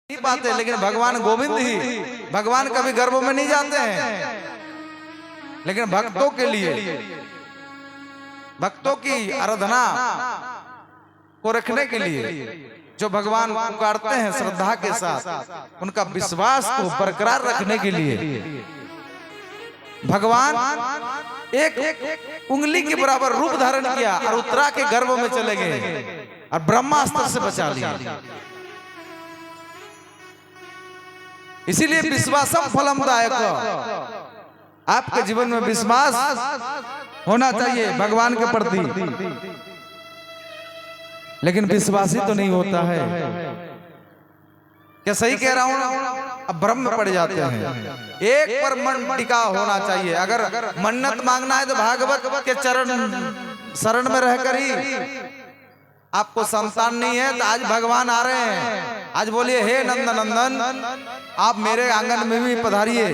नहीं पाते, लेकिन भगवान गोविंद ही, भगवान कभी गर्भ में नहीं जाते हैं, लेकिन भक्तों के लिए, भक्तों की आराधना को रखने के लिए, जो भगवान पुकारते हैं श्रद्धा के साथ, उनका विश्वास को बरकरार रखने के लिए भगवान एक उंगली के बराबर रूप धारण किया और उत्तरा के गर्भ में चले गए और ब्रह्मास्त्र से बचा लिया। इसीलिए विश्वासम फलमदायक, आपके जीवन में विश्वास होना चाहिए भगवान के प्रति, लेकिन विश्वासी तो नहीं होता है। क्या सही कह रहा हूं? अब भ्रम में पड़ जाते हैं। एक पर मन टिका होना चाहिए। अगर मन्नत मांगना है तो भागवत के चरण शरण में रहकर ही। आपको संतान नहीं है तो आज भगवान आ रहे हैं, आज बोलिए हे नंदन नंदन आप मेरे आंगन में भी पधारिए।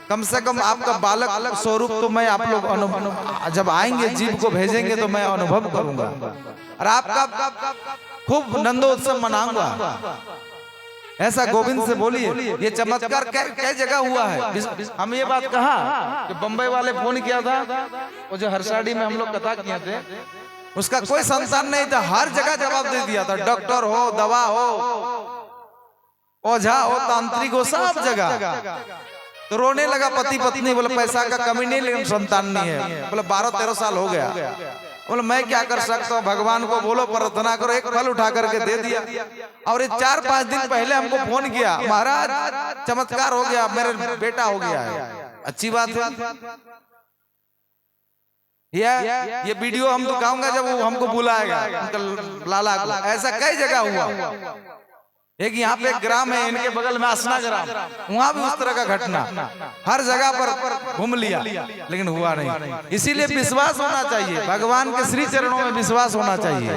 कम से कम आपका बालक स्वरूप तो मैं आप लोग जब आएंगे जीव को भेजेंगे तो मैं अनुभव करूंगा और आपका खूब नंदोत्सव मनाऊंगा। ऐसा गोविंद से बोलिए। ये चमत्कार कई जगह हुआ है। हम ये बात कहा कि बम्बई वाले फोन किया था, वो जो हरसाडी में हम लोग कथा किए थे, उसका कोई संतान नहीं था, हर जगह जवाब दे दिया था। डॉक्टर हो, दवा हो, ओझा हो, तांत्रिक हो, सब जगह। तो रोने लगा पति पत्नी, बोले पैसा का कमी नहीं लेकिन संतान नहीं है। बोले 12-13 साल हो गया। बोले मैं क्या कर सकता हूँ, भगवान को बोलो प्रार्थना करो। एक फल उठा करके दे दिया। और ये 4-5 दिन पहले हमको फोन किया, महाराज चमत्कार हो गया, मेरे बेटा हो गया है। अच्छी बात है। ये वीडियो हम दिखाऊंगा जब वो हमको बुलाएगा, लाला को। ऐसा कई जगह हुआ। एक यहाँ पे एक ग्राम है, इनके बगल में असना ग्राम, वहां भी उस तरह का घटना। हर जगह पर घूम लिया लेकिन हुआ नहीं। इसीलिए विश्वास होना चाहिए, भगवान के श्री चरणों में विश्वास होना चाहिए।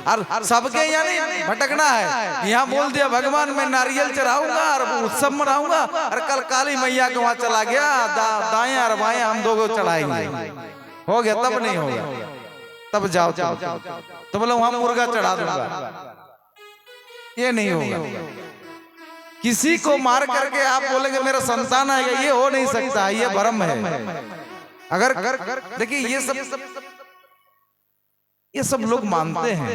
और सबके यहाँ नहीं भटकना है। यहाँ बोल दिया भगवान मैं नारियल चढ़ाऊंगा और उत्सव मनाऊंगा, और कल काली मैया के वहां चला गया, दाएं और बाएं हम दो चढ़ाएंगे, हो गया तब नहीं होगा। तब जाओ तो बोलो वहां मुर्गा चढ़ा दूंगा, ये नहीं होगा। किसी को मार करके आप बोलेंगे मेरा संतान आएगा, ये हो नहीं सकता, ये भ्रम है। अगर देखिए ये सब लोग मानते हैं,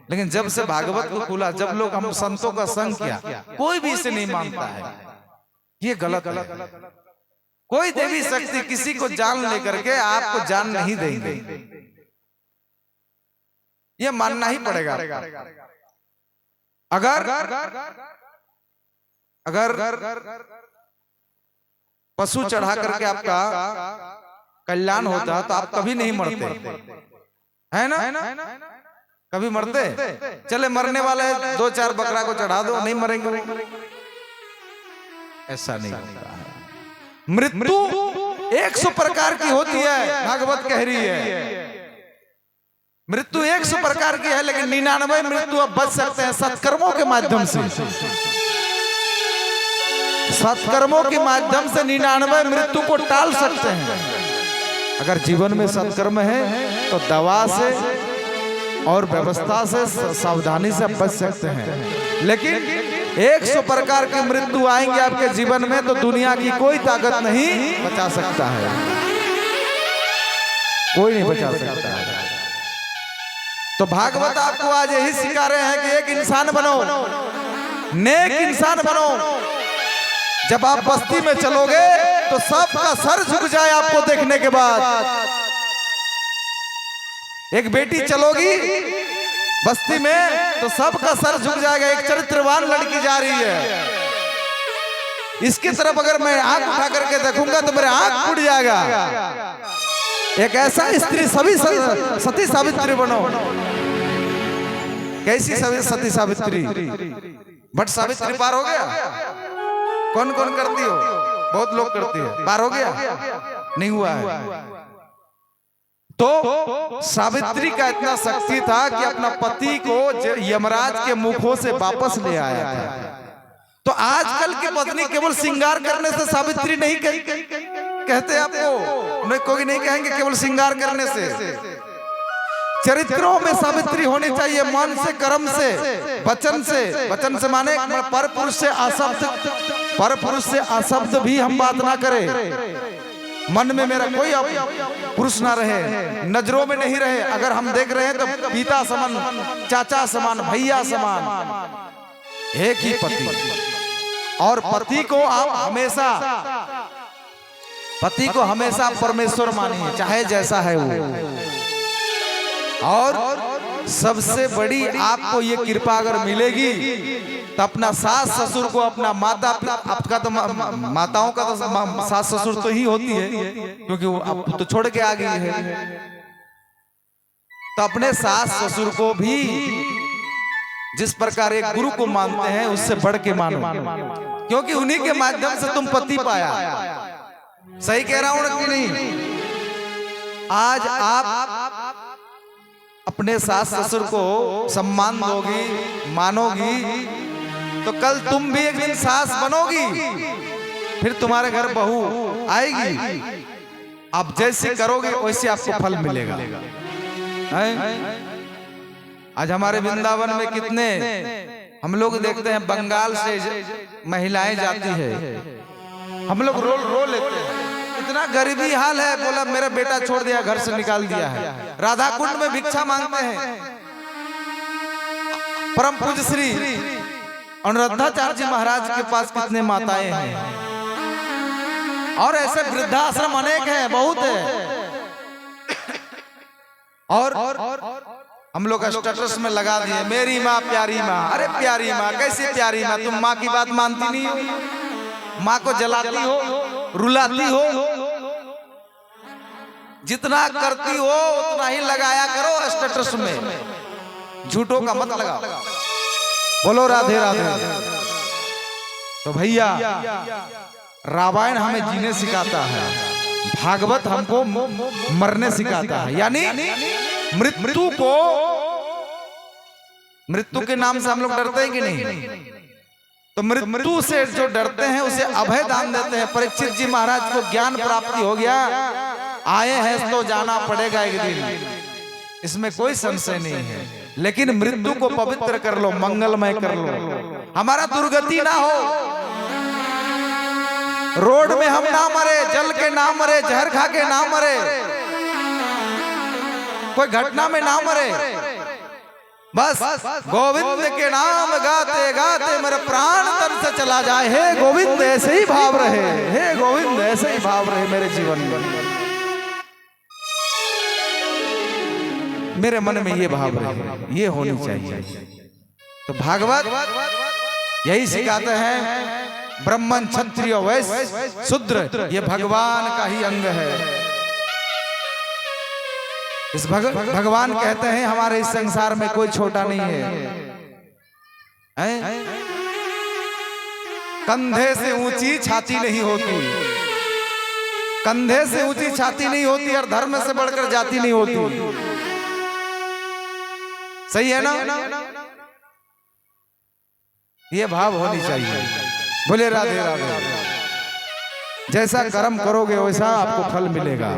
लेकिन जब से भागवत को खुला, जब लोग हम संतों का संग किया, कोई भी इसे नहीं मानता है। ये गलत है। कोई देवी शक्ति किसी को जान लेकर के आपको जान नहीं देंगे, ये मानना ही पड़ेगा। अगर पशु चढ़ा करके आपका कल्याण होता तो आप कभी नहीं मरते, है ना? कभी मरते? चले मरने वाले 2-4 बकरा को चढ़ा दो, नहीं मरेंगे। ऐसा नहीं होता है। मृत्यु 100 प्रकार की होती है, भागवत कह रही है। मृत्यु 100 प्रकार की है, लेकिन 99 मृत्यु अब बच सकते हैं सत्कर्मों के माध्यम से। सत्कर्मों के माध्यम से 99 मृत्यु को टाल सकते हैं। अगर जीवन में सत्कर्म है तो दवा से और व्यवस्था से, सावधानी से बच सकते हैं। लेकिन 100 प्रकार की मृत्यु आएंगे आपके जीवन में तो दुनिया की कोई ताकत नहीं बचा सकता है, कोई नहीं बचा सकता है। तो भागवत आपको आज यही सिखा रहे हैं कि एक इंसान बनो, नेक इंसान बनो। जब आप बस्ती में चलोगे तो सबका सर झुक जाए आपको देखने के बाद। एक बेटी चलोगी बस्ती में तो सबका सर झुक जाएगा। एक चरित्रवान लड़की जा रही है, इसकी तरफ अगर मैं आंख उठा करके देखूंगा तो मेरा आंख फूट जाएगा। एक ऐसा स्त्री सभी सती सावित्री बनो। कैसी सती सावित्री? बट सावित्री पार हो गया? कौन कौन करती हो? बहुत लोग करती है। पार हो गया? नहीं हुआ है। तो सावित्री का इतना शक्ति था कि अपना पति को यमराज के मुखों से वापस ले आया था। तो आजकल की पत्नी केवल श्रृंगार करने से सावित्री नहीं कहते आपको, कोई नहीं कहेंगे केवल श्रृंगार करने से। चरित्रों में सावित्री होनी चाहिए, मन से, कर्म से, वचन से। वचन से माने पर पुरुष से अशब्द, पर पुरुष से अशब्द भी हम बात ना करें। मन में मेरा कोई पुरुष ना रहे, नजरों में नहीं रहे। अगर हम देख रहे हैं तो पिता समान, चाचा समान, भैया समान, एक ही पति। और पति को आप हमेशा, पति को हमेशा परमेश्वर मानिए, चाहे जैसा है वो। और सबसे बड़ी आपको ये कृपा अगर मिलेगी तो अपना सास ससुर को, अपना माता, आपका तो माताओं का तो सास ससुर तो ही होती है, क्योंकि वो आप तो छोड़ के आ गई है। तो अपने सास ससुर को भी जिस प्रकार एक गुरु को मानते हैं उससे बढ़ के मानो, क्योंकि उन्हीं के माध्यम से तुम पति पाया। सही कह रहा हूं कि नहीं? आज आप अपने सास ससुर को सम्मान दोगी, मानोगी, तो कल तुम भी एक दिन सास बनोगी, फिर तुम्हारे घर बहू आएगी। आप जैसे करोगे वैसे आपको फल मिलेगा। आज हमारे वृंदावन में कितने हम लोग देखते हैं, बंगाल से महिलाएं जाती है, हम लोग रो लेते हैं, इतना गरीबी हाल है। बोला मेरा बेटा छोड़ दिया, घर से निकाल दिया है। राधा कुंड में भिक्षा मांगते हैं। परम पूज्य श्री अनुरुद्धाचार्य जी महाराज के पास कितने माताएं हैं, और ऐसे वृद्धाश्रम अनेक हैं, बहुत है। और हम लोग स्टेटस में लगा दिए, मेरी माँ प्यारी माँ। अरे प्यारी माँ कैसी प्यारी माँ? तुम माँ की बात मानती नहीं हो, माँ को जलाती हो, रुलाती हो। जितना करती हो उतना ही लगाया करो स्टेटस में, झूठों का मत लगाओ। बोलो राधे राधे। तो भैया रामायण हमें जीने सिखाता है, भागवत हमको मरने सिखाता है। यानी मृत्यु को, मृत्यु के नाम से हम लोग डरते हैं कि नहीं? तो मृत्यु से जो डरते हैं उसे अभय दान देते हैं। परीक्षित जी महाराज को ज्ञान प्राप्ति हो गया, आए हैं तो जाना पड़ेगा एक दिन, इसमें कोई संशय नहीं है। लेकिन मृत्यु को पवित्र कर लो, मंगलमय कर लो, हमारा दुर्गति ना हो। रोड में हम ना मरे, जल के ना मरे, जहर खा के ना मरे, कोई घटना में ना मरे, बस गोविंद के नाम गाते गाते मेरे प्राण तन से चला जाए। हे गोविंद ऐसे ही भाव रहे, हे गोविंद ऐसे ही भाव रहे मेरे जीवन में, मेरे मन में ये भाव रहे, ये होनी चाहिए। तो भागवत यही सिखाते हैं, ब्राह्मण क्षत्रिय वैश्य शूद्र ये भगवान का ही अंग है। इस भगवान कहते हैं हमारे इस संसार में कोई छोटा नहीं है। कंधे से ऊंची छाती नहीं होती, कंधे से ऊंची छाती नहीं होती, और धर्म से बढ़कर जाति नहीं होती। सही है ना? ये भाव होनी चाहिए। बोले राधे राधे। जैसा कर्म करोगे वैसा आपको फल मिलेगा।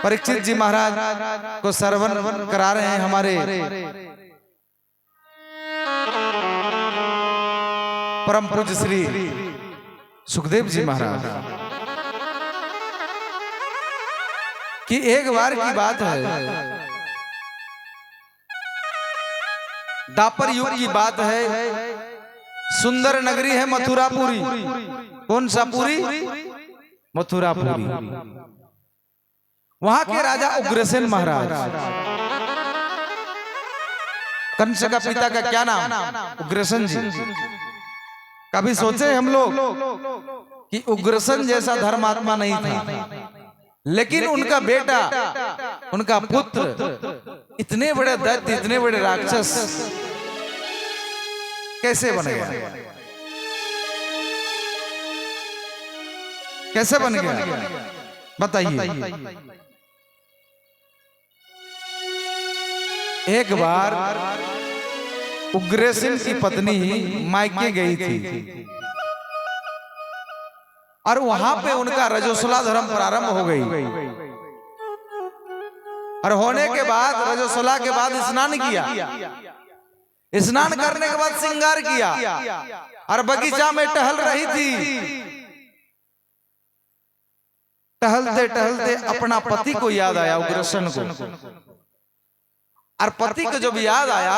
परीक्षित जी महाराज को श्रवण करा रहे हैं हमारे परम पूज्य श्री सुखदेव जी महाराज कि एक बार की बात है, दापर युग की बात है। सुंदर नगरी है मथुरापुरी। कौन सा पुरी? मथुरापुरी। वहां के राजा उग्रसेन महाराज, कंस का पिता का क्या नाम? उग्रसेन जी। कभी सोचे हम लोग कि उग्रसेन जैसा धर्मात्मा नहीं था, लेकिन उनका बेटा, उनका पुत्र इतने बड़े दैत्य, इतने बड़े राक्षस कैसे बन गया? कैसे बन गया बताइए। एक बार उग्रसेन की पत्नी मायके गई थी। और वहां पे उनका रजोसुला धर्म प्रारंभ हो गई। और होने के बाद रजोसुला के बाद स्नान किया, स्नान करने के बाद श्रृंगार किया और बगीचा में टहल रही थी। टहलते टहलते अपना पति को याद आया, उग्रसेन को। और पति को जब याद आया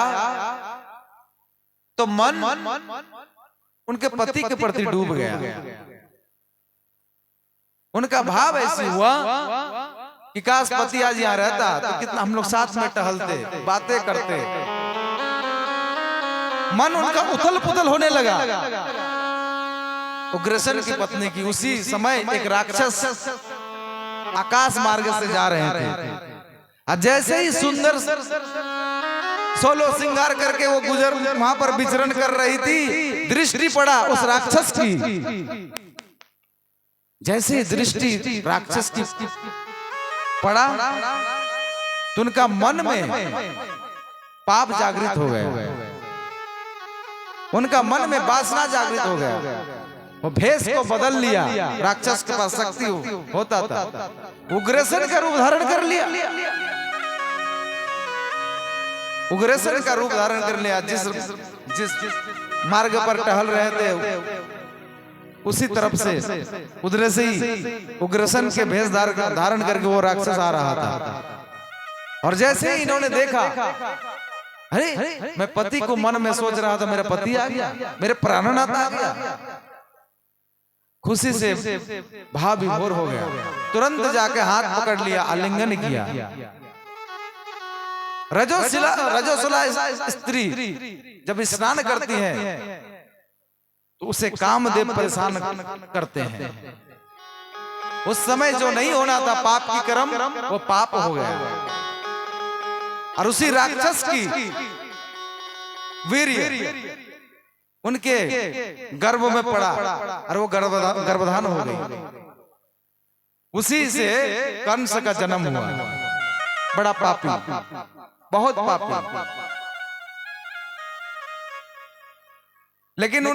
तो मन उनके पति के प्रति डूब गया। उनका भाव ऐसे हुआ कि काश पति आज यहाँ रहता तो कितना हम लोग साथ में टहलते, बातें करते। मन उनका उथल पुथल होने लगा। उग्रसेन की पत्नी की उसी समय एक राक्षस आकाश मार्ग से जा रहे थे। जैसे ही सुंदर सोलो श्रृंगार करके वो गुजर वहां पर विचरण कर रही थी, दृष्टि पड़ा उस राक्षस की। जैसे ही दृष्टि राक्षस की पड़ा तो उनका मन में पाप जागृत हो गया, उनका मन में वासना जागृत हो गया। वो भेष को बदल लिया, राक्षस के पास शक्ति होता था, उग्रसेन का रूप धारण कर लिया। उग्रसेन का रूप धारण कर लिया। जिस मार्ग पर टहल रहे थे उसी तरफ से उधर से ही उग्रसेन के भेष धारण करके वो राक्षस आ रहा था। और जैसे ही इन्होंने देखा, अरे मैं पति को मन में सोच रहा था, मेरा पति आ गया, मेरे प्राणनाथ आ गया। खुशी से भाव विभोर हो गया, तुरंत जाके हाथ पकड़ लिया, आलिंगन किया। रजोसुला स्त्री जब स्नान करती है तो उसे कामदेव परेशान करते हैं। उस समय जो नहीं होना था पाप की कर्म, वो पाप हो गया। और उसी राक्षस की वीर्य उनके गर्भ में पड़ा और वो गर्भधान हो गई। उसी से कंस का जन्म हुआ। बड़ा पापी, बहुत पापी। लेकिन